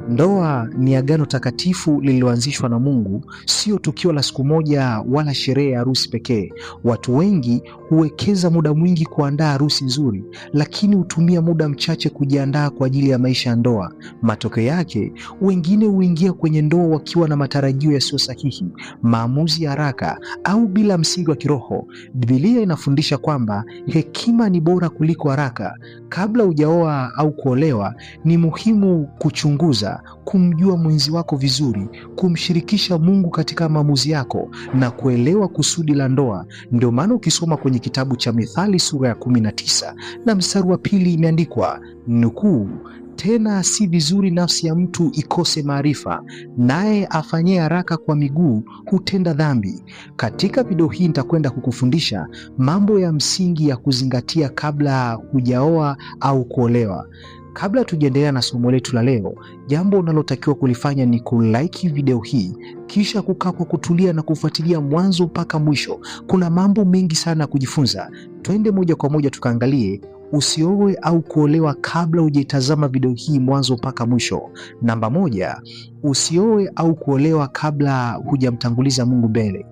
Ndoa ni agano takatifu lililoanzishwa na Mungu, sio tukio la siku moja wala sherehe ya harusi pekee. Watu wengi huwekeza muda mwingi kuandaa harusi nzuri, lakini hutumia muda mchache kujiandaa kwa ajili ya maisha ya ndoa. Matokeo yake, wengine huingia kwenye ndoa wakiwa na matarajio yasiyo sahihi, maamuzi ya haraka au bila msingi wa kiroho. Biblia inafundisha kwamba hekima ni bora kuliko haraka. Kabla hujaoa au kuolewa, ni muhimu kuchunguza, kumjua mwenzi wako vizuri, kumshirikisha Mungu katika maamuzi yako na kuelewa kusudi la ndoa. Ndio maana ukisoma kwenye kitabu cha Mithali sura ya 19 na mstari wa 2 imeandikwa nukuu, tena si vizuri nafsi ya mtu ikose maarifa, naye afanyie haraka kwa miguu hutenda dhambi. Katika video hii nitakwenda kukufundisha mambo ya msingi ya kuzingatia kabla hujaoa au kuolewa. Kabla tujaendelea na somo letu la leo, jambo unalotakiwa kulifanya ni kulike video hii, kisha kukaa kwa kutulia na kufuatilia mwanzo mpaka mwisho. Kuna mambo mengi sana ya kujifunza. Twende moja kwa moja tukaangalie usioe au kuolewa kabla hujaitazama video hii mwanzo mpaka mwisho. Namba 1, usioe au kuolewa kabla hujamtanguliza Mungu mbele.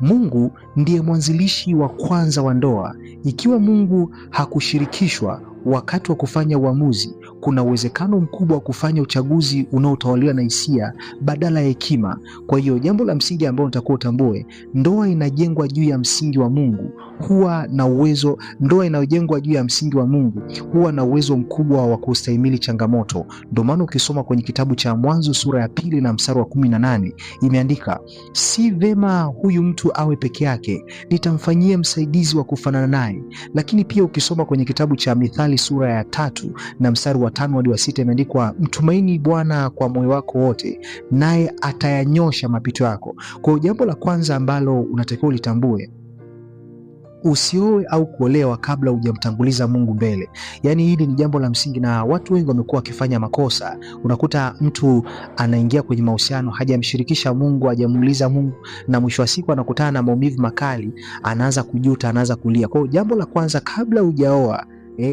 Mungu ndiye mwanzilishi wa kwanza wa ndoa. Ikiwa Mungu hakushirikishwa wakati wa kufanya uamuzi, kuna uwezekano mkubwa wa kufanya uchaguzi unaotawaliwa na hisia badala ya hekima. Kwa hiyo jambo la msingi ambalo unatakiwa utambue, ndoa inajengwa juu ya msingi wa Mungu ndoa inayojengwa juu ya msingi wa Mungu huwa na uwezo mkubwa wa kustahimili changamoto. Ndio maana ukisoma kwenye kitabu cha Mwanzo sura ya 2 na mstari wa 18 imeandika, si vema huyu mtu awe peke yake, nitamfanyia msaidizi wa kufanana naye. Lakini pia ukisoma kwenye kitabu cha Mithali sura ya 3 na mstari wa 5 hadi wa 6 imeandikwa, mtumaini Bwana kwa moyo wako wote, naye atayanyosha mapito yako. Kwa hiyo jambo la kwanza ambalo unatakiwa ulitambue, usioe au kuolewa kabla hujamtanguliza Mungu mbele. Yaani hili ni jambo la msingi na watu wengi wamekuwa wakifanya makosa. Unakuta mtu anaingia kwenye mahusiano, hajamshirikisha Mungu, hajamuuliza Mungu, na mwisho wa siku anakutana na maumivu makali, anaanza kujuta, anaanza kulia. Kwa hiyo jambo la kwanza, kabla hujaoa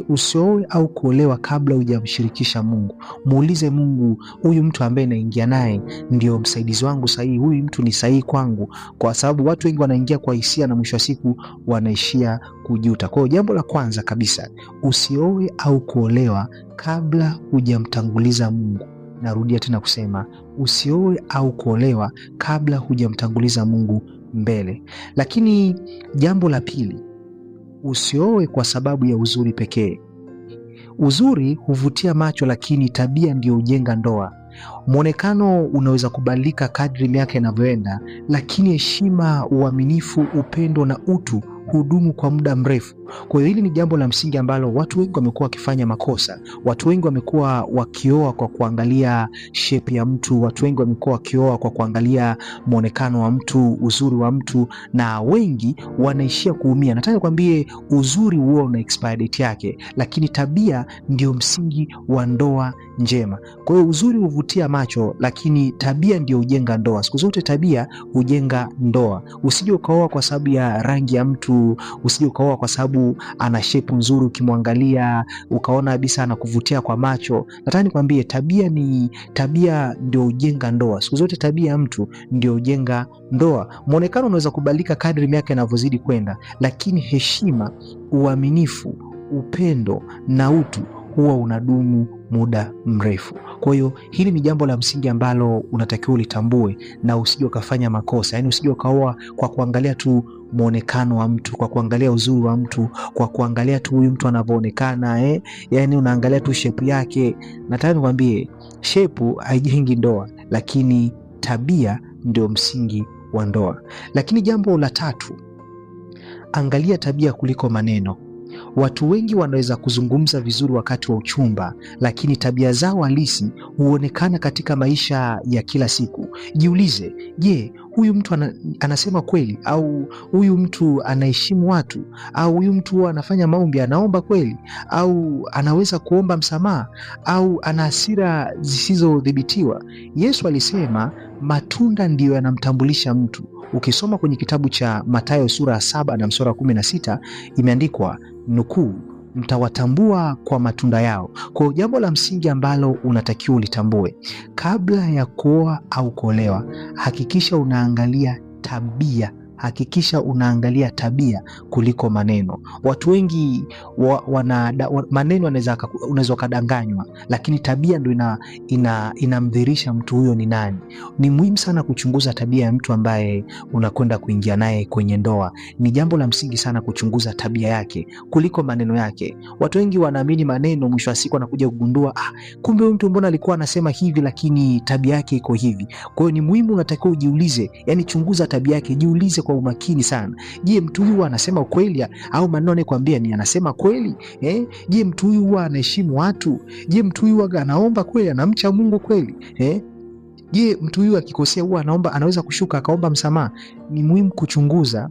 usioe au kuolewa kabla hujamshirikisha Mungu. Muulize Mungu, huyu mtu ambaye naingia naye ndio msaidizi wangu sahihi? Huyu mtu ni sahihi kwangu? Kwa sababu watu wengi wanaingia kwa hisia na mwisho wa siku wanaishia kujuta. Kwa hiyo jambo la kwanza kabisa, usioe au kuolewa kabla hujamtanguliza Mungu. Narudia tena kusema, usioe au kuolewa kabla hujamtanguliza Mungu mbele. Lakini jambo la pili, usioe kwa sababu ya uzuri pekee. Uzuri huvutia macho, lakini tabia ndio hujenga ndoa. Mwonekano unaweza kubadilika kadri miaka inavyoenda, lakini heshima, uaminifu, upendo na utu hudumu kwa muda mrefu. Kwa hiyo hili ni jambo la msingi ambalo watu wengi wamekuwa wakifanya makosa. Watu wengi wamekuwa wakioa kwa kuangalia shape ya mtu, watu wengi wamekuwa wakioa kwa kuangalia muonekano wa mtu, uzuri wa mtu, na wengi wanaishia kuumia. Nataka nikwambie, uzuri huo una expire date yake, lakini tabia ndio msingi wa ndoa njema. Kwa hiyo uzuri huvutia macho, lakini tabia ndio hujenga ndoa. Siku zote tabia hujenga ndoa. Usije ukaoa kwa sababu ya rangi ya mtu, usije ukaoa kwa sababu ana shape nzuri, ukimwangalia ukaona kabisa anakuvutia kwa macho. Nataka nikwambie, tabia ndio hujenga ndoa. Siku zote tabia ya mtu ndio hujenga ndoa. Muonekano unaweza kubadilika kadri miaka inavyozidi kwenda, lakini heshima, uaminifu, upendo na utu huwa unadumu muda mrefu. Kwa hiyo hili ni jambo la msingi ambalo unatakiwa ulitambue na usije ukafanya makosa. Yaani usije ukaoa kwa kuangalia tu muonekano wa mtu, kwa kuangalia uzuri wa mtu, kwa kuangalia tu huyu mtu anavyoonekana, yaani unaangalia tu shape yake. Nataka nikwambie, shape haijengi ndoa, lakini tabia ndio msingi wa ndoa. Lakini jambo la tatu, angalia tabia kuliko maneno. Watu wengi wanaweza kuzungumza vizuri wakati wa uchumba, lakini tabia zao halisi huonekana katika maisha ya kila siku. Jiulize, je, huyu mtu anasema kweli? Au huyu mtu anaheshimu watu? Au huyu mtu anafanya maombi, anaomba kweli? Au anaweza kuomba msamaha? Au ana hasira zisizodhibitiwa? Yesu alisema matunda ndiyo yanamtambulisha mtu. Ukisoma kwenye kitabu cha Mathayo sura ya 7 na mstari wa 16 imeandikwa nukuu, mtawatambua kwa matunda yao. Kwa jambo la msingi ambalo unatakiwa ulitambue kabla ya kuoa au kuolewa, hakikisha unaangalia tabia. Hakikisha unaangalia tabia kuliko maneno. Watu wengi maneno unaweza ukadanganywa, lakini tabia ndo inamdhirisha mtu huyo ni nani. Ni muhimu sana kuchunguza tabia ya mtu ambaye unakwenda kuingia naye kwenye ndoa. Ni jambo la msingi sana kuchunguza tabia yake kuliko maneno yake. Watu wengi wanaamini maneno, mwisho wa siku anakuja kugundua kumbe huyu mtu mbona alikuwa anasema hivi lakini tabia yake iko hivi. Kwa hiyo ni muhimu, unatakiwa ujiulize, yani chunguza tabia yake, jiulize kwa umakini sana. Je, mtu huyu anasema ukweli au maneno anayokuambia ni anasema kweli? Je, mtu huyu huwa anaheshimu watu? Je, mtu huyu anaomba kweli, anamcha Mungu kweli? Je, mtu huyu akikosea huwa anaweza kushuka akaomba msamaha? Ni muhimu kuchunguza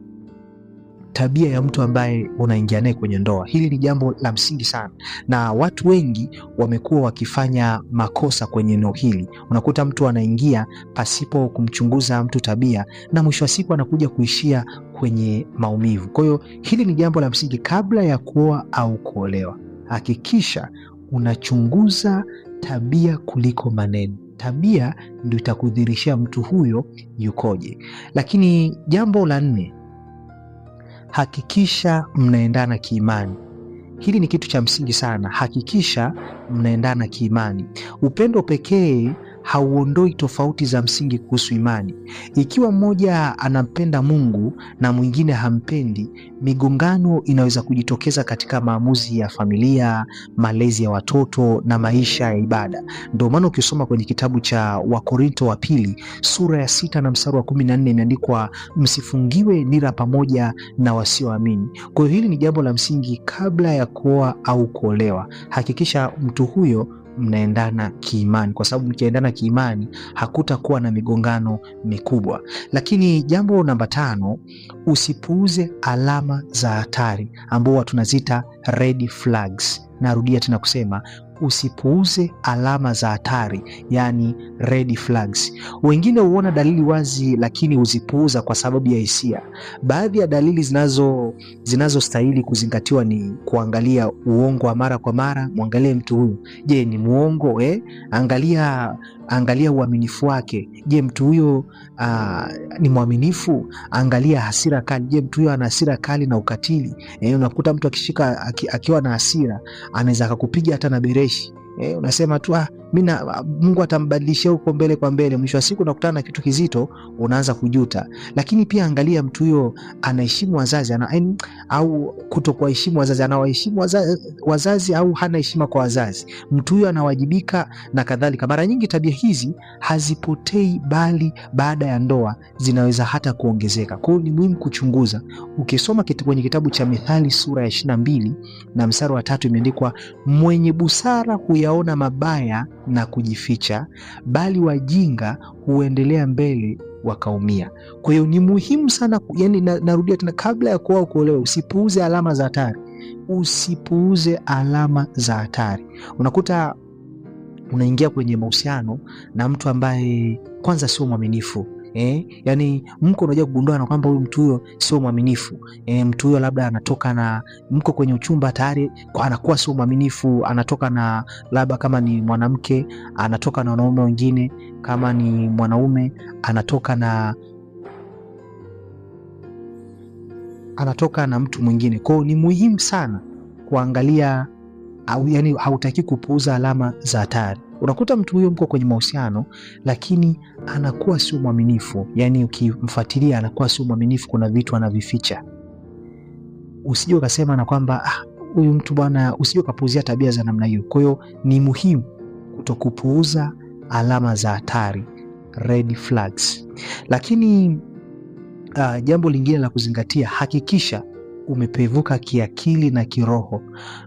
tabia ya mtu ambaye unaingia naye kwenye ndoa. Hili ni jambo la msingi sana, na watu wengi wamekuwa wakifanya makosa kwenye eneo hili. Unakuta mtu anaingia pasipo kumchunguza mtu tabia, na mwisho wa siku anakuja kuishia kwenye maumivu. Kwa hiyo hili ni jambo la msingi kabla ya kuoa au kuolewa. Hakikisha unachunguza tabia kuliko maneno. Tabia ndio itakudhihirishia mtu huyo yukoje. Lakini jambo la 4, hakikisha mnaendana kiimani. Hili ni kitu cha msingi sana. Hakikisha mnaendana kiimani. Upendo pekee hauondoi tofauti za msingi kuhusu imani. Ikiwa mmoja anampenda Mungu na mwingine hampendi, migongano inaweza kujitokeza katika maamuzi ya familia, malezi ya watoto na maisha ya ibada. Ndio maana ukisoma kwenye kitabu cha Wakorinto wa pili sura ya 6 na mstari wa 14 imeandikwa, msifungiwe nira pamoja na wasioamini. Kwa hiyo hili ni jambo la msingi kabla ya kuoa au kuolewa. Hakikisha mtu huyo mnaendana kiimani, kwa sababu mkiendana kiimani hakutakuwa na migongano mikubwa. Lakini jambo namba 5, usipuuze alama za hatari ambao tunaziita red flags. Narudia tena kusema usipuuze alama za hatari, yani red flags. Wengine huona dalili wazi lakini huzipuuza kwa sababu ya hisia. Baadhi ya dalili zinazostahili kuzingatiwa ni kuangalia uongo wa mara kwa mara. Mwangalie mtu huyu, je, ni muongo? Angalia uaminifu wake. Je, mtu huyo ni mwaminifu? Angalia hasira kali. Je, mtu huyo ana hasira kali na ukatili? Unakuta mtu akiwa na hasira anaweza akakupiga hata na bereshi. Unasema tu Mungu atambadilishia huko mbele kwa mbele. Mwisho wa siku unakutana na kitu kizito, unaanza kujuta. Lakini pia angalia mtu huyo anaheshimu wazazi au kutokuwaheshimu wazazi, anawaheshimu wazazi au hana heshima kwa wazazi. Mtu huyo anawajibika na kadhalika. Mara nyingi tabia hizi hazipotei, bali baada ya ndoa zinaweza hata kuongezeka. Kwa hiyo ni muhimu kuchunguza. Ukisoma kwenye kitabu cha Mithali sura ya 22 na mstari wa 3 imeandikwa, mwenye busara huyaona mabaya na kujificha, bali wajinga huendelea mbele wakaumia. Kwa hiyo ni muhimu sana, yani narudia tena, kabla ya kuoa au kuolewa, usipuuze alama za hatari. Usipuuze alama za hatari. Unakuta unaingia kwenye mahusiano na mtu ambaye kwanza sio mwaminifu. Yani mko unajua kugundua na kwamba huyu mtu huyo sio mwaminifu. Mtu huyo labda anatoka na mko kwenye uchumba tayari anakuwa sio mwaminifu, anatoka na labda kama ni mwanamke anatoka na wanaume wengine, kama ni mwanaume anatoka na mtu mwingine. Kwa hiyo ni muhimu sana kuangalia yani hautaki kupuuza alama za hatari. Unakuta mtu huyo mko kwenye mahusiano lakini anakuwa sio mwaminifu, yani ukimfuatilia anakuwa sio mwaminifu, kuna vitu anavificha. Usije ukasema na kwamba huyu mtu bwana, usije ukapuuzia tabia za namna hiyo. Kwa hiyo ni muhimu kutokupuuza alama za hatari, red flags. Lakini jambo lingine la kuzingatia, hakikisha umepevuka kiakili na kiroho.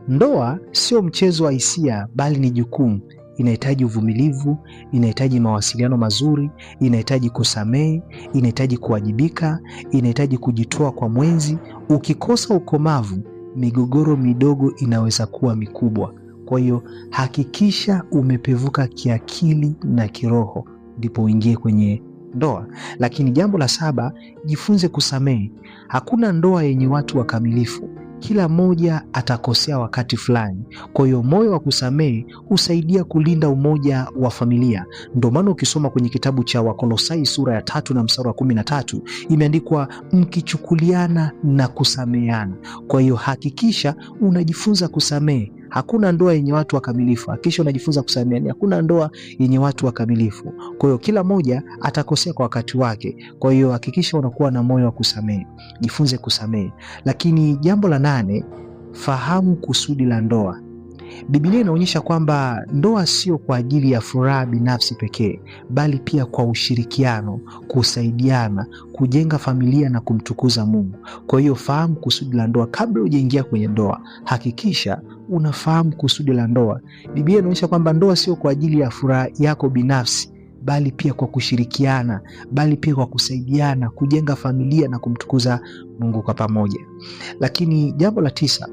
Ndoa sio mchezo wa hisia, bali ni jukumu. Inahitaji uvumilivu, inahitaji mawasiliano mazuri, inahitaji kusamehe, inahitaji kuwajibika, inahitaji kujitoa kwa mwenzi. Ukikosa ukomavu, migogoro midogo inaweza kuwa mikubwa. Kwa hiyo hakikisha umepevuka kiakili na kiroho, ndipo uingie kwenye ndoa. Lakini jambo la 7, jifunze kusamehe. Hakuna ndoa yenye watu wakamilifu, kila mmoja atakosea wakati fulani. Kwa hiyo moyo wa kusamehe husaidia kulinda umoja wa familia. Ndio maana ukisoma kwenye kitabu cha Wakolosai sura ya 3 na mstari wa 13 imeandikwa mkichukuliana na kusameheana. Kwa hiyo hakikisha unajifunza kusamehe. Hakuna ndoa yenye watu wakamilifu. Hakikisha unajifunza kusamehe. Hakuna ndoa yenye watu wakamilifu. Kwa hiyo kila mmoja atakosea kwa wakati wake. Kwa hiyo hakikisha unakuwa na moyo wa kusamehe. Jifunze kusamehe. Lakini jambo la 8, fahamu kusudi la ndoa. Biblia inaonyesha kwamba ndoa sio kwa ajili ya furaha binafsi pekee, bali pia kwa ushirikiano, kusaidiana, kujenga familia na kumtukuza Mungu. Kwa hiyo fahamu kusudi la ndoa kabla hujaingia kwenye ndoa. Hakikisha unafahamu kusudi la ndoa. Biblia inaonyesha kwamba ndoa sio kwa ajili ya furaha yako binafsi, bali pia kwa kushirikiana, bali pia kwa kusaidiana, kujenga familia na kumtukuza Mungu kwa pamoja. Lakini jambo la 9,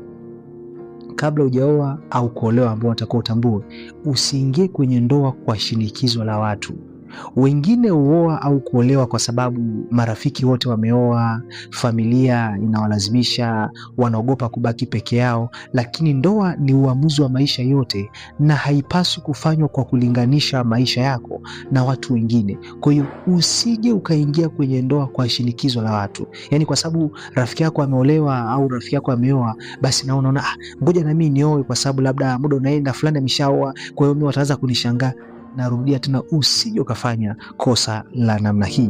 kabla hujaoa au kuolewa, ambao unatakiwa utambue, usiingie kwenye ndoa kwa shinikizo la watu. Wengine huoa au kuolewa kwa sababu marafiki wote wameoa, familia inawalazimisha, wanaogopa kubaki peke yao. Lakini ndoa ni uamuzi wa maisha yote na haipaswi kufanywa kwa kulinganisha maisha yako na watu wengine. Kwa hiyo usije ukaingia kwenye ndoa kwa shinikizo la watu. Yaani kwa sababu rafiki yako ameolewa au rafiki yako ameoa, basi na unaona ngoja na mimi nioe kwa sababu labda muda unaenda fulani ameshaoa, kwa hiyo mimi wataanza kunishangaa. Narudia tena, usije ukafanya kosa la namna hii.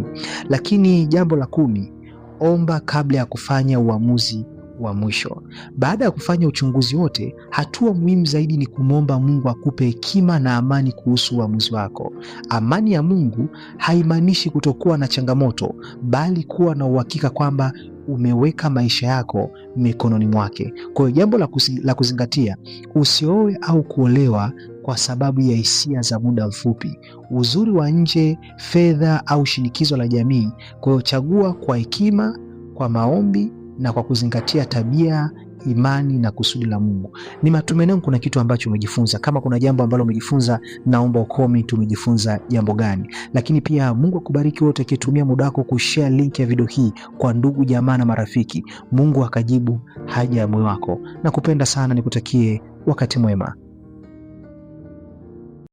Lakini jambo la 10, omba kabla ya kufanya uamuzi wa mwisho. Baada ya kufanya uchunguzi wote, hatua muhimu zaidi ni kumwomba Mungu akupe hekima na amani kuhusu uamuzi wako. Amani ya Mungu haimaanishi kutokuwa na changamoto, bali kuwa na uhakika kwamba umeweka maisha yako mikononi mwake. Kwa hiyo jambo la kuzingatia, usioe au kuolewa kwa sababu ya hisia za muda mfupi, uzuri wa nje, fedha au shinikizo la jamii. Kwa hiyo chagua kwa hekima, kwa maombi na kwa kuzingatia tabia, imani na kusudi la Mungu. Ni matumaini yangu kuna kitu ambacho umejifunza. Kama kuna jambo ambalo umejifunza, naomba ucomment umejifunza jambo gani. Lakini pia Mungu akubariki wote kitumia muda wako kushare link ya video hii kwa ndugu, jamaa na marafiki. Mungu akajibu haja ya moyo wako. Nakupenda sana, nikutakie wakati mwema.